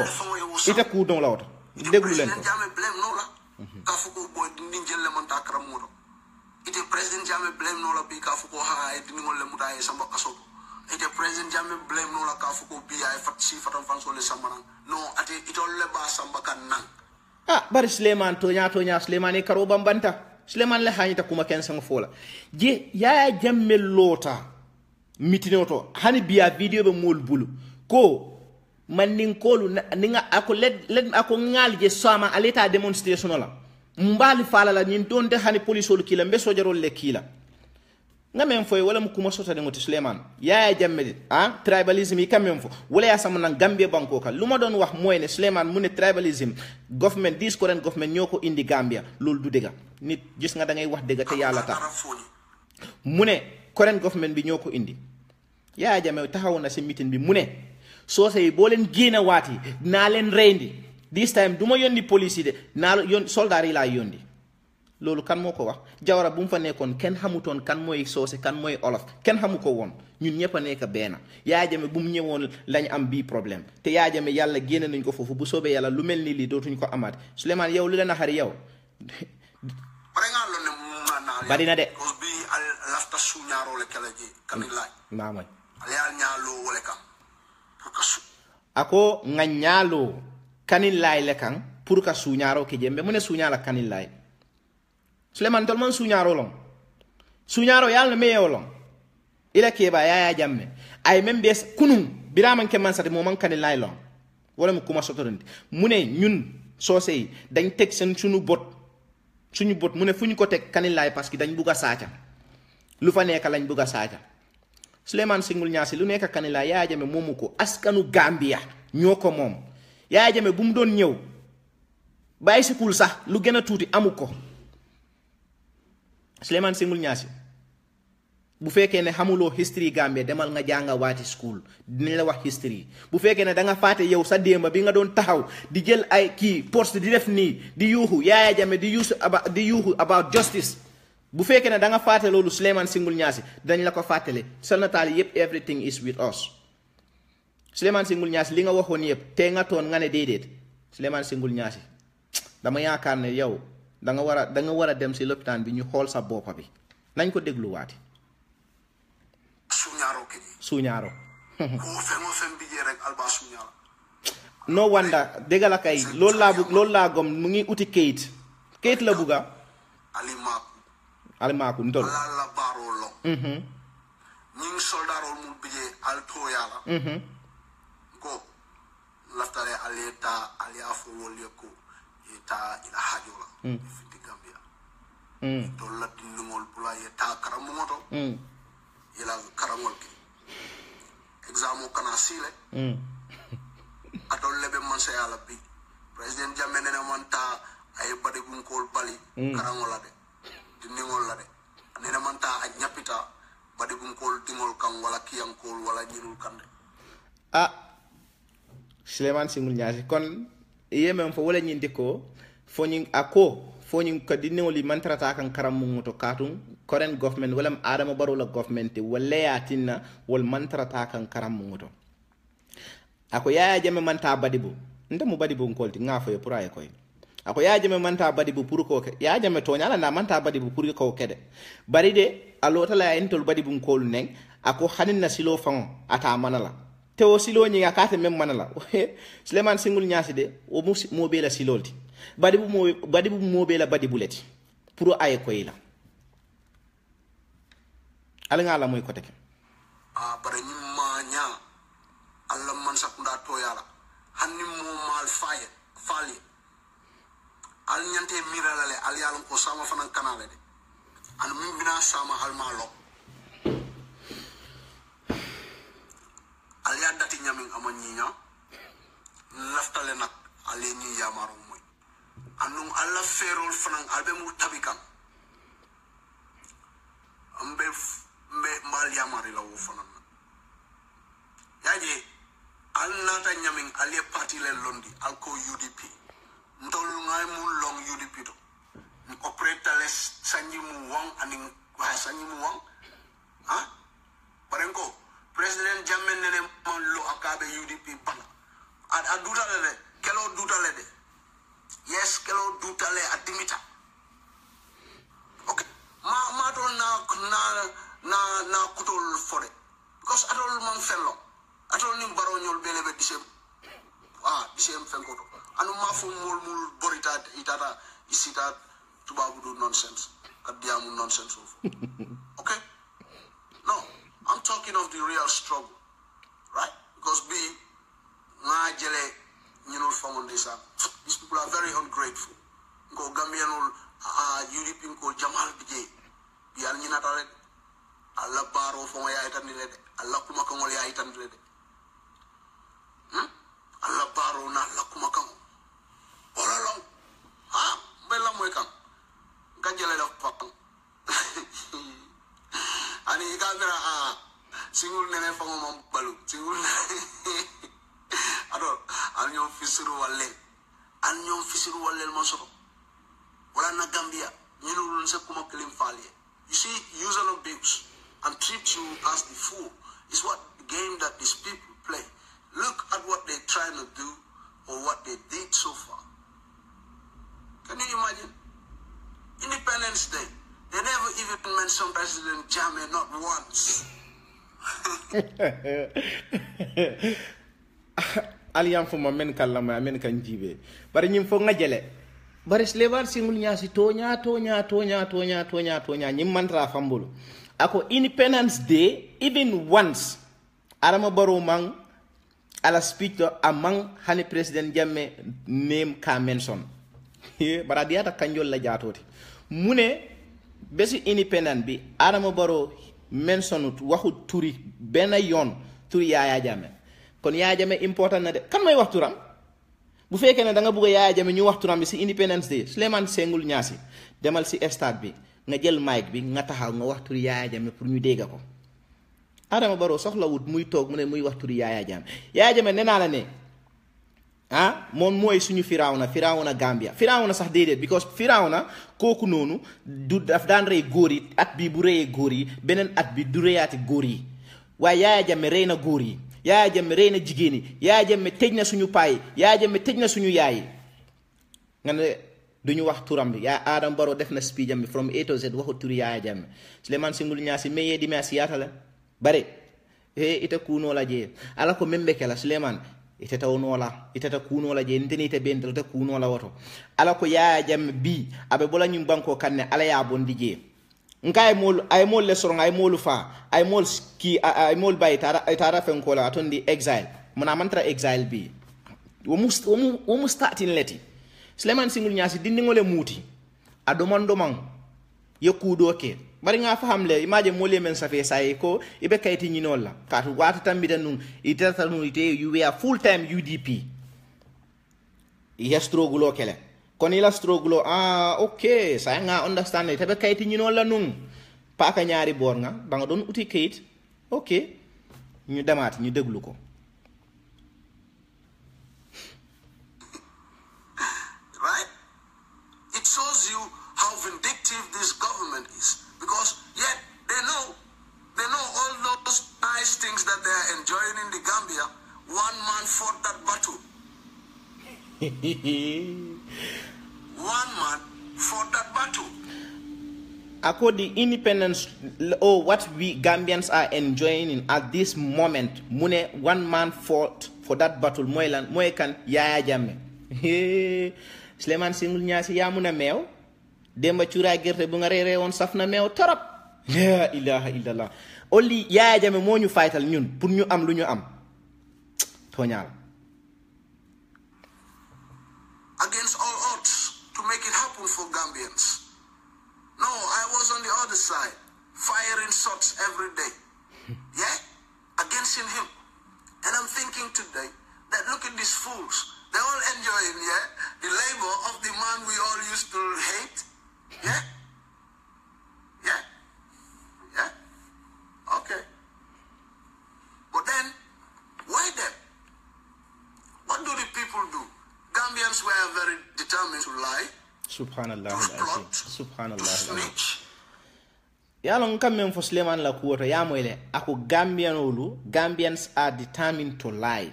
ite ku don la woto deglu len ko jame blame no la ka fuko boy din jelle man ta kram mo ite president jame blame no la bi ka fuko ha e din ngol le muta e samba kaso ite president jame blame no la ka fuko bi ay fat si fatam fanso le samba no ate itol le ba samba kan nan bari Souleymane to nya Souleymane karo bambanta Souleymane le hanita kuma ken sang fola je ya jamme lota mitinoto hani biya video be mol bulu ko man nin kolu ninga ako led ako ngalje sama aleta demonstration la mbali fala la nin donde hani police ol kila mbe sojarol le kila ngamen foy wala mu kuma sota de ngoti Souleymane ya jamme tribalism yi kamem fo wala ya sama nan Gambia banko ka luma don wax moy ne Souleymane mu ne tribalism government this current government ñoko indi Gambia lol du dega nit gis nga da ngay wax dega te yalla tax mu ne current government bi ñoko indi ya jamme taxaw na ci meeting bi mu ne so sey bo len gene wati na len rendi this time duma yoni police de na yon soldat yi la yondi lolu kan moko wax Jawara bu mu fa nekkon ken xamuton kan moy soose kan moy olof ken xamuko won ñun ñepp a nekk bena yaa jame bu mu ñewon lañ am bi problème te yaa jame yalla génne nañ ko fofu bu soobee yalla lu melni li dootuñ ko amaat Souleymane yow lu la naxari yow bari na de bi lafta su ñaaro le kala ji kan laaj mamay al ñaalo wala kam pour ka su ako nga ñaalo kanin lay le kan pour ka su ñaaro ke jembe mu ne su ñaala kanin lay Souleymane tolman su ñaaro long su ñaaro yalla me yolong ila keba ya jamme ay même bes kunum biraman ke man sati mo man kanin lay long wala mu kuma sotorandi mu ne ñun sosey dañ tek sen suñu bot mu ne fuñ ko tek kanin lay parce que dañ buga saaca lu fa nekk lañ buga saaca Souleymane Singul Ñaasi lu nekk kanin lay ya jame momu ko askanu Gambia ñoko mom ya jame bu mu doon ñew bay sikul sax lu gëna tuuti amuko Souleymane Singul Ñaasi bu fekkee ne xamuloo history Gambia demal nga jànga waati school dinañ la wax history bu fekkee ne da nga faate yow sa démba bi nga doon taxaw di jël ay kii poste di def nii di yuuxu Yaya Jammeh di yuuxu about justice bu fekkee ne da nga faate loolu Souleymane Singul Ñaasi dañ la ko fàttale sa nataal yépp everything is with us Souleymane Singul Ñaasi li nga waxoon yépp te nga toon nga ne déedéet Souleymane Singul Ñaasi dama yaakaar ne yow da nga war a dem si lopitaan bi ñu xool sa boppa bi nañ ko dégluwaati suñaaro no wanda dégala kay loolu laa gom mu ngi uti kayit la buga alimaku ntol la baro lo ñing soldaro mu bije alto yala ko laftare aleta aliafu woleko eta ila hajola fiti Gambia to latin ngol bula eta karamoto ila karamol ki exam o kana sile atol lebe man sa yala bi president Jammeh nene man ta ay bade bun kol bali karangola de dingol la de nene man ta a nyapita bade bun kol dingol kan wala kiyang kol wala nyirul kan de Suleiman Singul Nyasi kon yemem fo wala nyindi ko fo nyin ko dinno li mantrata kan karamu to katun current government wala adama barola government wala yatinna wal mantrata kan karamu to ako Yaya Jammeh manta badibu ndemu badibu nkolti ngafo e pura e koy ako Yaya Jammeh manta badibu pour ko ke Yaya Jammeh to nyala na manta badibu pour ko kede bari de alota la entol badibu nkol nen ako hanin na silo fang ata manala tewo silo nyi ga kate mem manala Suleiman Singul Nyasi de o mo be la silolti badibu mo be la badibu leti pour ay koy la ala ngala moy ko teke bare ni ma nya alla man sakunda to yala hanni mo mal fali al nyante miralale al yalon ko sama fanan kanale de an min bina sama al malo al ya dati nyamin amanyinya laftale nak ale ni yamaro moy anum alla ferol fanan albe mu tabikan ambe mal yamari la wo fanan yaje al nata nyamin al ye parti le londi al ko UDP ntol ngay mu long UDP to operator les sanyi mu wang aning wa sanyi mu wang ha parenko president Jammeh nene man lo akabe UDP bana aduta le kelo duta le de yes kelo duta le adimita okay ma to na kutol fore because atol man fello atol ni baro ñol belebe disem disem fenkoto anu ma fu mul borita itata isita tubabu do nonsense kadiamu nonsense of okay no I'm talking of the real struggle right because nga jele ñinul famondisa these people are very ungrateful ko gambianul UDP ko Jamal bije bi al ñinata rek alla baro fo ya itandi le de alla kuma ko ngol ya itandi le de alla baro na alla kuma kam wala long bella moy kam ganjele la pap ani gamera singul nene fa mom balu singul ado an ñom fisiru walle mo soto wala na Gambia ñinul se kuma klim falie you see use and abuse and treat you as the fool is what the game that these people play. Look at what they're trying to do or what they did so far. Can you imagine? Independence Day, they never even mentioned President Jammeh, not once. Aliyam fo ma men kallama men kan jibe bari ñim fo ngajele bari Suleiman Singul Nyasi tonya ñim mantra fambulu ako Independence Day even once Adama Barrow mang ala speech among hani President Jammeh name ka mention bara diata kanjol la jatoti mune besi independent bi Adama Barrow mention waxu turi ben yon turi Yaya Jammeh kon Yaya Jammeh important na de kan may wax turam bu fekkee ne da nga bëgg Yaya Jammeh ñu wax turam bi ci Independence Day Suleiman Singul Nyasi demal ci stade bi nga jël mic bi nga taxaw nga wax turi Yaya Jammeh pour ñu dégg ko Adama Barrow soxla wut muy toog mu ne muy wax turi Yaya Jammeh nee naa la ne moom mooy suñu Firawna Gambia Firawna sax déedéet because Firawna kooku noonu du daf daan rey góor yi at bi bu reyee góor yi beneen at bi du reyaati góor yi waaye Yaya Jammeh rey na góor yi Yaya Jammeh rey na jigéen yi Yaya Jammeh tëj na suñu paay Yaya Jammeh tëj na suñu yaay nga ne duñu wax turam bi Adama Barrow def na speech am bi from A to Z waxu turi Yaya Jammeh Suleiman Singul Nyasi meye dimi asiyatala bare ita kunola je ala ko membe kala Suleiman ita tawnola ita ta kunola je ndeni ita bendel ta kunola woto ala ko Yaya Jammeh bi abe bola nyum banko kanne ala ya bondi je nka ay mol le soron ay mol fa ay mol ay mol bay tara fen ko la atondi exile mona mantra exile bi wo mustatin leti Suleiman Singul Nyasi dindingole muti adoman domang yekudo ke bari nga faham le imaje mole men safe sai ko ibe kayti ni non la katu wata tambida nun itata nun ite you were full time UDP iya struggle kele kon ila struggle okay saya nga understand ite be kayti ni non la nun pa ka ñaari bor nga ba nga don uti kayit okay ñu demaat ñu deglu ko right. It shows you how vindictive this government is, because yet they know all those nice things that they are enjoying in the Gambia. One man fought that battle. One man fought that battle. According to independence, what we Gambians are enjoying at this moment, mune one man fought for that battle. Moy kan Yaya Jammeh. Sleman Singul Niasse yaa mun a meew demba cuuraay gerte bu nga reeree woon saf na meew torop la ilaha illallah olli Yaya Jammeh moo ñu faytal ñun pour ñu am lu ñu am tooñaal against all odds to make it happen for Gambians. No, I was on the other side firing shots every day, yeah, against him. And I'm thinking today that look at these fools. They're all enjoying, yeah, the labor of the man we all used to hate, yeah, yeah, yeah, okay. But then, why them? What do the people do? Gambians were very determined to lie, subhanallah to plot, subhanallah to snitch. yalon kammen fo Sleman la kuwoto yamoyle ako Gambians are determined to lie.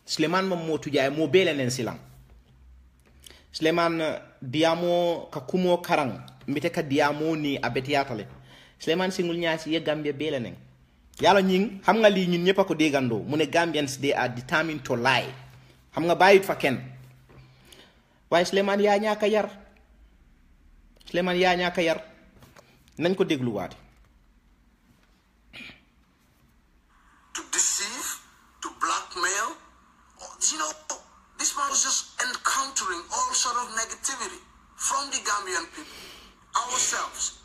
Sleman mo tujaay mo bele nen silang Sleman diamo ka kumo karang mbite ka diamo ni abetiatale Sleman Singul Niasse ye Gambia bele nen yalla ñing xam nga li ñun ñepp ko degando mu ne Gambians they are determined to lie xam nga bayit fa ken way Sleman ya ñaka yar nañ ko deglu waati to deceive, to blackmail. You know, this man was just encountering all sort of negativity from the Gambian people, ourselves.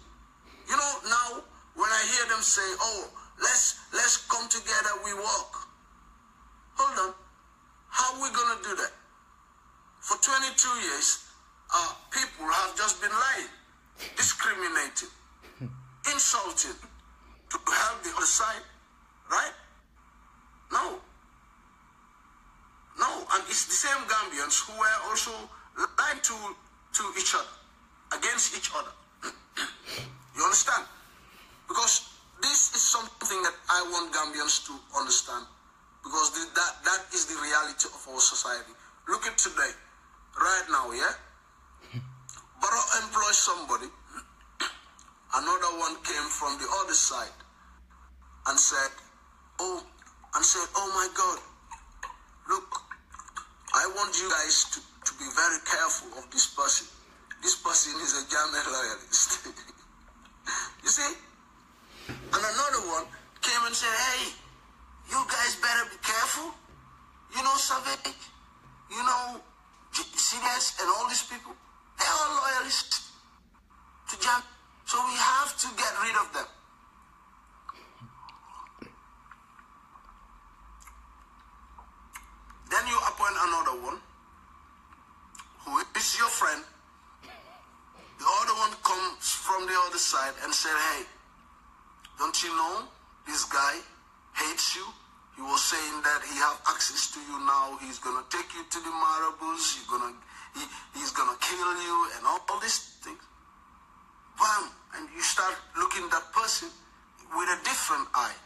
You know, now when I hear them say, "Oh, let's come together, we work." Hold on, how are we gonna do that? For 22 years, people have just been lying, discriminating, insulting to help the other side, right? No, and it's the same Gambians who were also lying to each other, against each other. You understand? Because this is something that I want Gambians to understand, because that is the reality of our society. Look at today, right now, yeah? Barrow employs somebody, another one came from the other side and said, oh my God, look, I want you guys to be very careful of this person. This person is a Jammeh loyalist. You see? And another one came and said, hey, you guys better be careful. You know, Savage, you know, CDS and all these people, they're all loyalists to Jammeh. So we have to get rid of them. Then you appoint another one who is your friend. The other one comes from the other side and said, hey, don't you know this guy hates you? He was saying that he have access to you now. He's gonna take you to the marabouts. He's gonna kill you and all these things. Bam! And you start looking at that person with a different eye.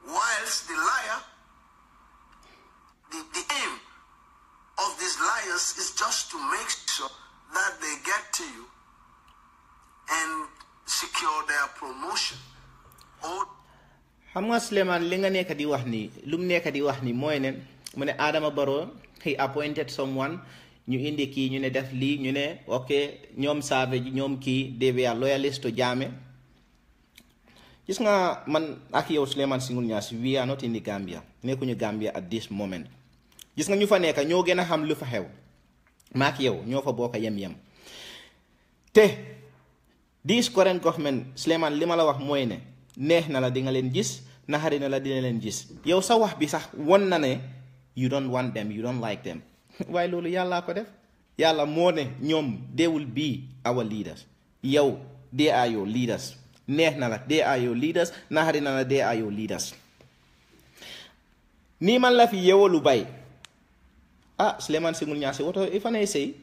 Whilst the liar, the aim of these liars is just to make sure that they get to you and secure their promotion. xam nga Sleman li nga nekk di wax ni lum nekk di wax ni mooy ne mu ne Adama Barrow he appointed someone ñu indi kii ñu ne def lii ñu ne ok ñoom Savage ñoom kii they were loyalist to Jammeh. Gis nga man ak yow Sleman Singul Niasse we are not in the Gambia nekkuñu Gambia at this moment. Gis nga ñu fa nekk ñoo gën a xam lu fa xew maak yow ñoo fa bokk yem te this current government Sleman li ma la wax mooy ne neex na la di nga leen gis naxari na la dina leen gis yow sa wax bi sax won na ne you don't want them you don't like them waaye loolu yàllaa ko def yàlla moo ne ñoom they will be our leaders yow they are your leaders neex na la they are your leaders naxari na la they are your leaders ni man la fi yewalu bay Sleman Single Nyasi woto ifane say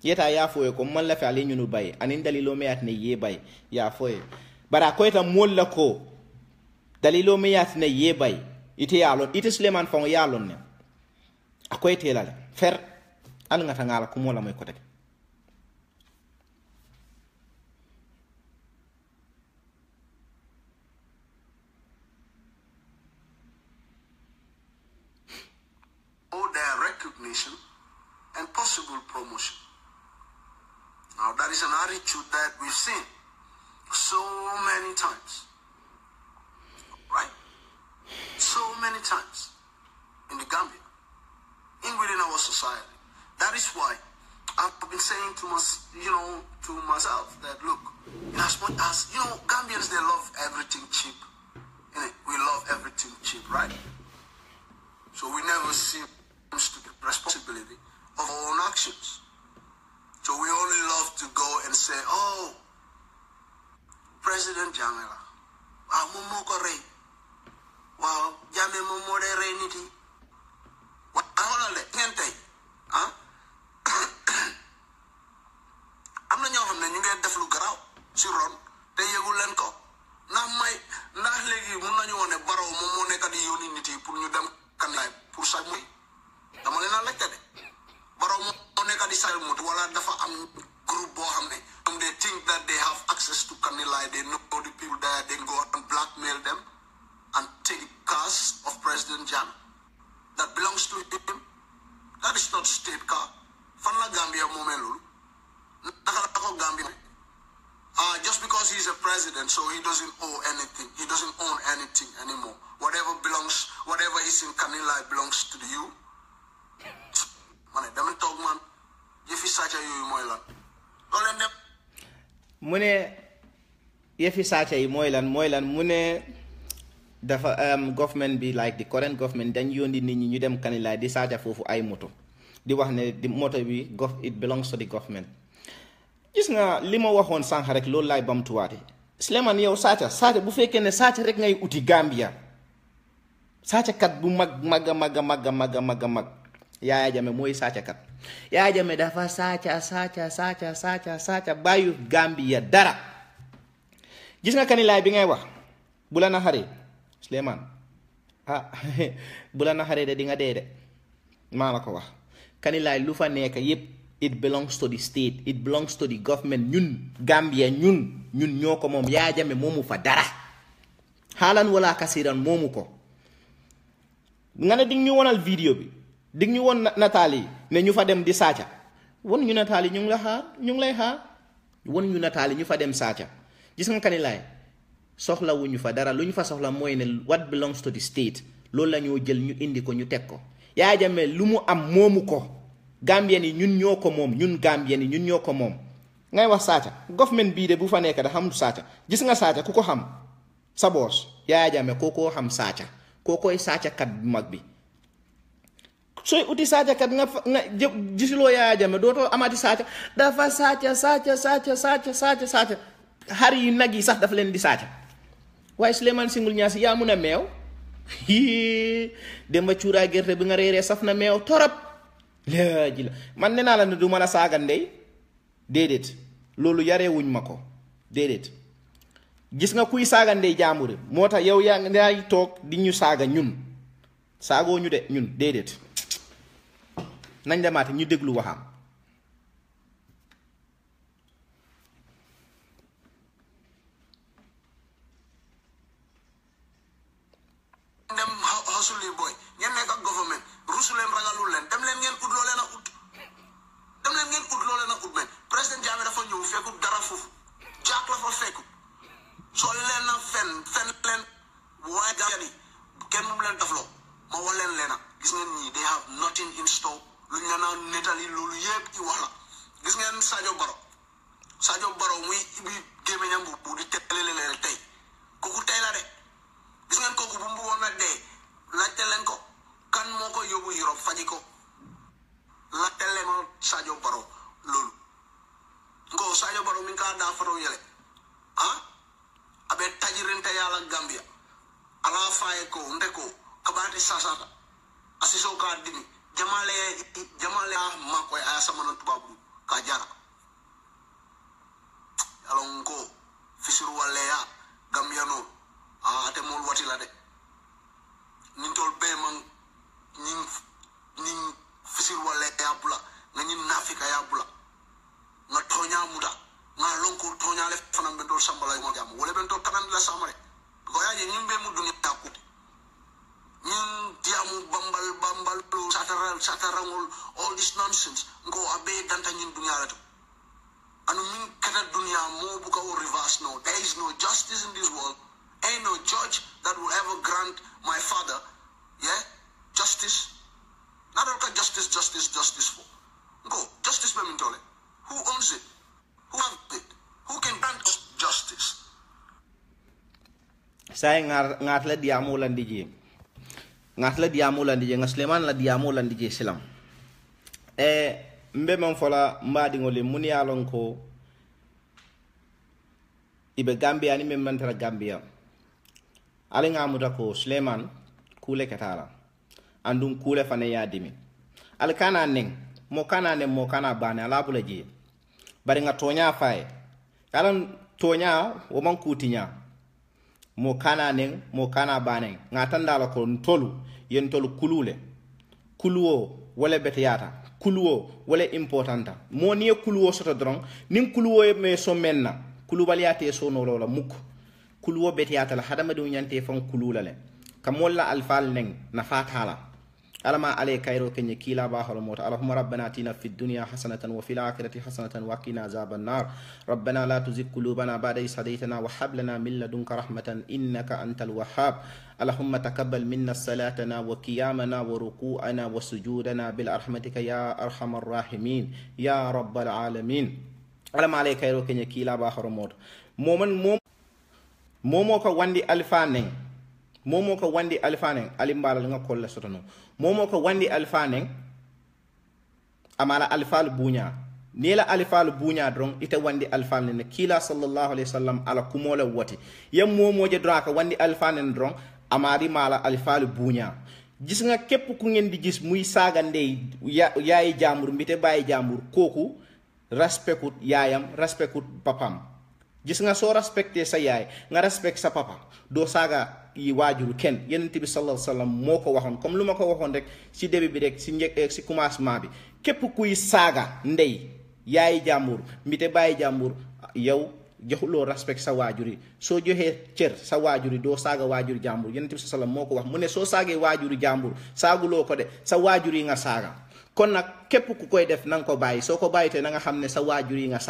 yeta ya foye ko man la fi ale ñunu bay anin dalilo me at ne ye bay ya foye bara ko eta mol la ko dalilo me yat ne ye bay ite yalon ite Sleman fon yalon ne akoy telale fer al ngata ngala ko mola moy ko tek their recognition and possible promotion. Now that is an attitude that we've seen so many times, right? So many times in the Gambia, within our society. That is why I've been saying to myself that look, in as much as Gambians, they love everything cheap. We love everything cheap, right? So we never see the responsibility of our own actions. So we only love to go and say, oh, President Jamela, wow, Jamela Momore Reniti. I'm not going to get the flu garau, Siron, the Yagulenko. Now, my Nahlegi, Munayon, Barrow, Momoneka, the unity, put you them can like push up me. The Molina elected it. Barrow Moneka decided to group Bohame. They think that they have access to Kanilai, they know the people there, they go and blackmail them and take cars of President Jan that belongs to him. That is not state car. Fanla Gambia Momelul. Gambia. Just because he's a president, so he doesn't owe anything. He doesn't own anything anymore. Whatever is in Kanilai belongs to you. Man, them talk man. Yefi sacha you moilan. Don't them. Mune yefi sacha you moilan mune dafa government be like the current government dañ yoni nit ñi ñu dem Kanilai di sacha fofu ay moto. Di wax ne di moto bi it belongs to the government. Gis nga lima waxoon sànq rek loolu laay bamtuwaate Sleman yow saaca bu fekkee ne saaca rek ngay uti Gambia saaca kat bu mag Yaya Jammeh mooy saaca kat Yaya Jammeh dafa saaca bàyyu Gambia dara gis nga Kanilai bi ngay wax bu la naxaree Sleman bu la naxaree de di nga dee de maa la ko wax Kanilai lu fa nekk yépp it belongs to the state. It belongs to the government. Ñun Gambia ñun ñoko mom. Yaya Jammeh momu fa dara. Halan wala kasiran momu ko. Nga ne ding ñu wonal video bi. Ding ñu won natali ne ñu fa dem di saaca. Won ñu natali ñu ngi lay xaar. Won ñu natali ñu fa dem saaca. Gis nga Kanilai soxla wuñu fa dara. Luñu fa soxla moy ne what belongs to the state. Loolu la ñoo jël ñu indi ko ñu tek ko. Yaya Jammeh lu mu am momu ko. Gambien yi ñun ñoo ko moom ñun Gambien yi ñun ñoo ko moom ngay wax saaca government bii de bu fa nekk da xam saaca gis nga saaca ku ko xam sa boos Yaya Jammeh kookoo xam saaca kookooy saaca kat bu mag bi sooy uti saaca kat nga gisuloo Yaya Jammeh dootoo amati saaca dafa saaca xar yi nag yi sax dafa leen di saaca waaye Sleman Single Nyasi yaa mun a meew Demba cuuraay gerte bi nga reeree saf na meew torop léegi la man nee naa la ne du ma la saaga ndey déedéet loolu yarewuñ ma ko déedéet gis nga kuy saaga ndey jaambur moo tax yow yaa ngi toog di ñu saaga ñun saagoo ñu de ñun déedéet nañ demaate ñu déglu waxam dem hasuli boy ñen nekk ak government rusulen ragalul leen dem leen ngeen ut loo leen a ut mais président Jammeh dafa ñëw fekkut dara foofu jaak la fa fekkut soo leen na fen leen waaye Gambia ni kenn mu leen dafloo ma wax leen gis ngeen ñii they have nothing in store lu ñu leen a nettali loolu yëpp ci wax la gis ngeen Sadio Barrow muy ibi gémmiñam bu di teelele leen tey kooku tey la de gis ngeen kooku bu mu woon a dee laajte leen ko kan moo ko yóbbu Europe faji ko laajte leen ko Sadio Barrow loolu ngo Sadio Barrow mi ka daa faro yele abe tajirinte yala Gambia ala faye ko nde ko kabati sasata asiso ka dimi jamale mako ya samana tubabu ka jara alon ko fisiru wale ya Gambia no ate mol watila de nintol be man nin fisiru wale ya bula ngin nafika ya bula nga tonya muda nga lonko tonya le fanam bento sambala mo jam wala bento tanan la samare ko ya ñim be mu dunya takku ñim diamu bambal to satarangol all this nonsense ngo abe danta ñin dunya la to anu min kata dunya mo bu ko reverse no there is no justice in this world ain't no judge that will ever grant my father justice not all justice for go justice be min tole who owns it who have it who can grant us justice say ngat la diamu lan dije nga Sleman la diamu lan dije silam mbe man fola mbadi ngole muni yalon ko ibe Gambia ni men mantara Gambia ale ngamuta ko Sleman kule katala andum kule fane yadimi al kana nen mo kana bane ala bula je bari nga tonya fay kalan tonya wo man kutinya mo kana bane nga tandala ko ntolu yen tolu kuluwo wala betiyata kuluwo wala importanta mo ni kuluwo soto dron nin kuluwo me so menna kulubaliate so no lola muk kuluwo betiyata la hadama do nyante fon kulula le kamolla alfal nen na fatala alama عليه كايرو كني كيلا باخر موت اللهم ربنا آتنا في الدنيا حسنة وفي الآخرة حسنة وقنا عذاب النار ربنا لا تزغ قلوبنا بعد إذ هديتنا وهب لنا من لدنك رحمة إنك أنت الوهاب اللهم تقبل منا صلاتنا وقيامنا وركوعنا وسجودنا برحمتك يا أرحم الراحمين يا رب العالمين alama عليه كايرو كني كيلا باخر موت momo ko wandi alfanen alimbala nga kolla sotono momo ko wandi alfanen amala alfal bunya nila alfal bunya dron ite wandi alfanen kila sallallahu alaihi wasallam ala kumola wati yam momo je draka wandi alfanen dron amari mala alfal bunya gis nga kep ku ngeen di gis muy saga ndey yaay jamur mbite baye jamur koku respectut yaayam respectut papam gis nga so respecté sa yaay nga respect sa papa do saga yi wajuru ken yenenti bi sallallahu alaihi wasallam moko waxon comme luma ko waxon rek ci début bi rek ci commencement bi kep kuy saga ndey yaay jamur mbite baye jamur yow joxulo respect sa wajuri so joxe cieur sa wajuri do saga wajuri jamur yenenti bi sallallahu moko wax mu ne so sagé wajuri jamur sagulo ko de sa wajuri nga saga kon nak kep ku koy def nang ko baye soko baye te nga xamne sa wajuri nga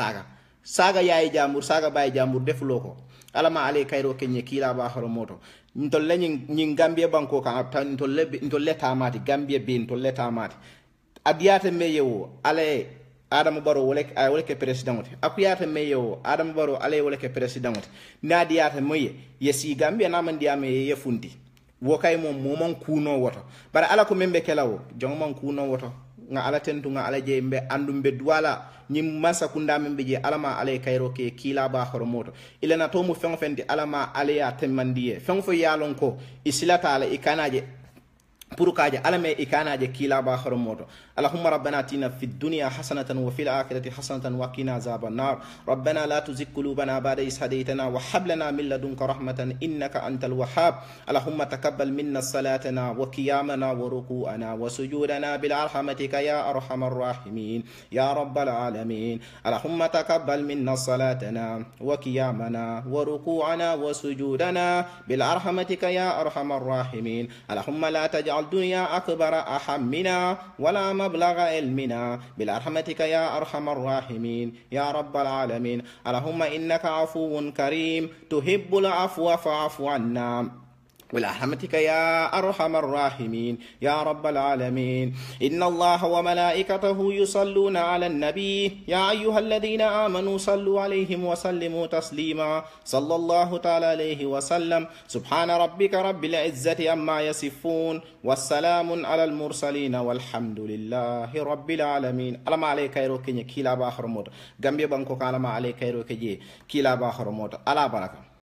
saga yaay jamur saga baye jamur defulo ko alama ale kayro kenye kila ba horo moto ntolle nyin Gambia banko ka tan ntolle tamati Gambia be ntolle tamati abiyata meyewo ale Adama Barrow wala ke president akuyata meyewo Adama Barrow ale wala ke president nadiyata moye yesi Gambia na man diame ye fundi wo kay mom momon kuno woto bara ala ko membe kelawo jongmon kuno woto nga ala tentu nga ala je mbe andumbe duwala nyim masa kunda membe je alama ale kayro ke kila ba horomoto ilana to mu fen fendi alama ale ya temmandiye fen fo yalon ko islata ala ikanaje purukaje alame ikanaje kila ba horomoto اللهم ربنا آتنا في الدنيا حسنة وفي الآخرة حسنة وقنا عذاب النار ربنا لا تزغ قلوبنا بعد إذ هديتنا وهب لنا من لدنك رحمة إنك أنت الوهاب اللهم تقبل منا صلاتنا وقيامنا وركوعنا وسجودنا برحمتك يا أرحم الراحمين يا رب العالمين اللهم تقبل منا صلاتنا وقيامنا وركوعنا وسجودنا برحمتك يا أرحم الراحمين اللهم لا تجعل الدنيا أكبر همنا ولا مبلغ علمنا برحمتك يا أرحم الراحمين يا رب العالمين اللهم إنك عفو كريم تحب العفو فاعف عنا برحمتك يا أرحم الراحمين يا رب العالمين إن الله وملائكته يصلون على النبي يا أيها الذين آمنوا صلوا عليه وسلموا تسليما صلى الله تعالى عليه وسلم سبحان ربك رب العزة عما يصفون والسلام على المرسلين والحمد لله رب العالمين ألم عليك يروكني كلا باخر موت غامبي بانكو كلام عليك يروكجي كلا باخر موت على بركة